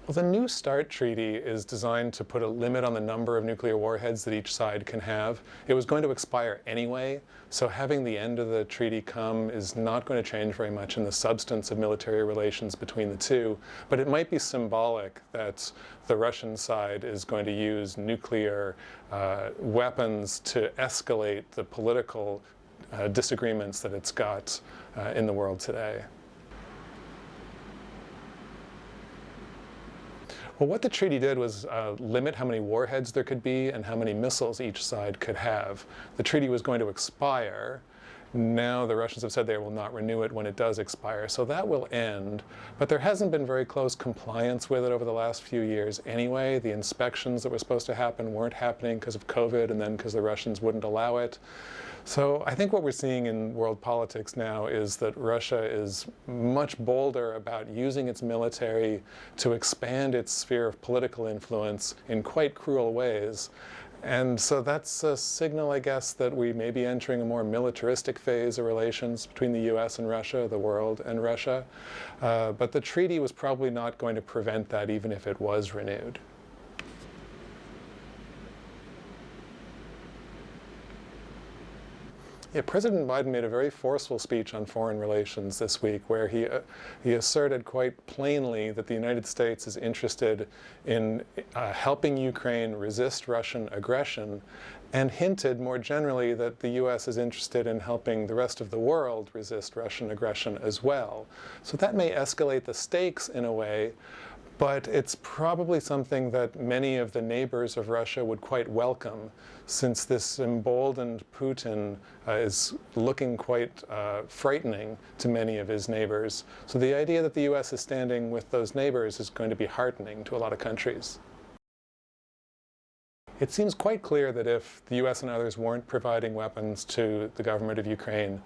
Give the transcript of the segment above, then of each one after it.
Well, the New START treaty is designed to put a limit on the number of nuclear warheads that each side can have. It was going to expire anyway, so having the end of the treaty come is not going to change very much in the substance of military relations between the two, but it might be symbolic that the Russian side is going to use nuclear weapons to escalate the political disagreements that it's got in the world today. Well, what the treaty did was limit how many warheads there could be and how many missiles each side could have. The treaty was going to expire. Now the Russians have said they will not renew it when it does expire, so that will end. But there hasn't been very close compliance with it over the last few years anyway. The inspections that were supposed to happen weren't happening because of COVID and then because the Russians wouldn't allow it. So I think what we're seeing in world politics now is that Russia is much bolder about using its military to expand its sphere of political influence in quite cruel ways. And so that's a signal, I guess, that we may be entering a more militaristic phase of relations between the US and Russia, the world and Russia. But the treaty was probably not going to prevent that even if it was renewed. Yeah, President Biden made a very forceful speech on foreign relations this week where he asserted quite plainly that the United States is interested in helping Ukraine resist Russian aggression, and hinted more generally that the US is interested in helping the rest of the world resist Russian aggression as well. So that may escalate the stakes in a way, but it's probably something that many of the neighbors of Russia would quite welcome, since this emboldened Putin is looking quite frightening to many of his neighbors. So the idea that the US is standing with those neighbors is going to be heartening to a lot of countries. It seems quite clear that if the US and others weren't providing weapons to the government of Ukraine,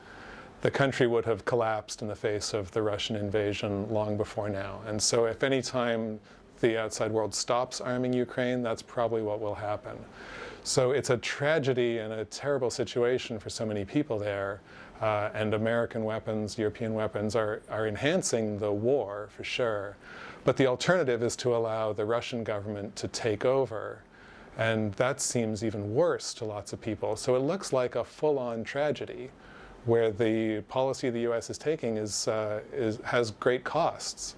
the country would have collapsed in the face of the Russian invasion long before now. And so if any time the outside world stops arming Ukraine, that's probably what will happen. So it's a tragedy and a terrible situation for so many people there. And American weapons, European weapons are enhancing the war for sure. But the alternative is to allow the Russian government to take over. And that seems even worse to lots of people. So it looks like a full-on tragedy, where the policy the US is taking has great costs,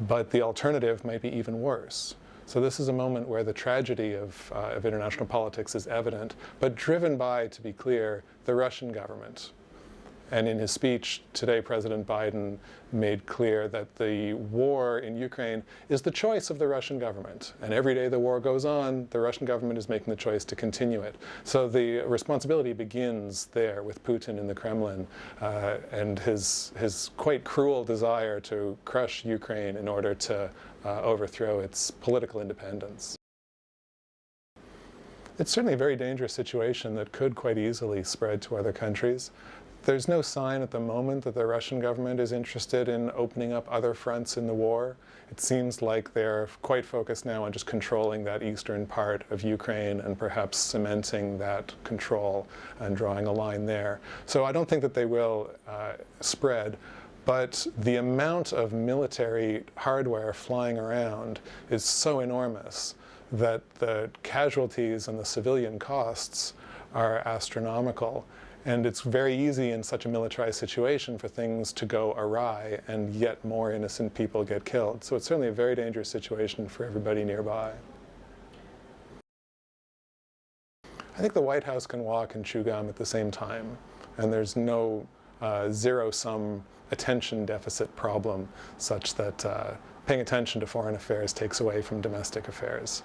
but the alternative might be even worse. So this is a moment where the tragedy of international politics is evident, but driven by, to be clear, the Russian government. And in his speech today, President Biden made clear that the war in Ukraine is the choice of the Russian government. And every day the war goes on, the Russian government is making the choice to continue it. So the responsibility begins there with Putin in the Kremlin and his quite cruel desire to crush Ukraine in order to overthrow its political independence. It's certainly a very dangerous situation that could quite easily spread to other countries. There's no sign at the moment that the Russian government is interested in opening up other fronts in the war. It seems like they're quite focused now on just controlling that eastern part of Ukraine and perhaps cementing that control and drawing a line there. So I don't think that they will spread. But the amount of military hardware flying around is so enormous that the casualties and the civilian costs are astronomical. And it's very easy in such a militarized situation for things to go awry and yet more innocent people get killed. So it's certainly a very dangerous situation for everybody nearby. I think the White House can walk and chew gum at the same time. And there's no zero-sum attention deficit problem such that paying attention to foreign affairs takes away from domestic affairs.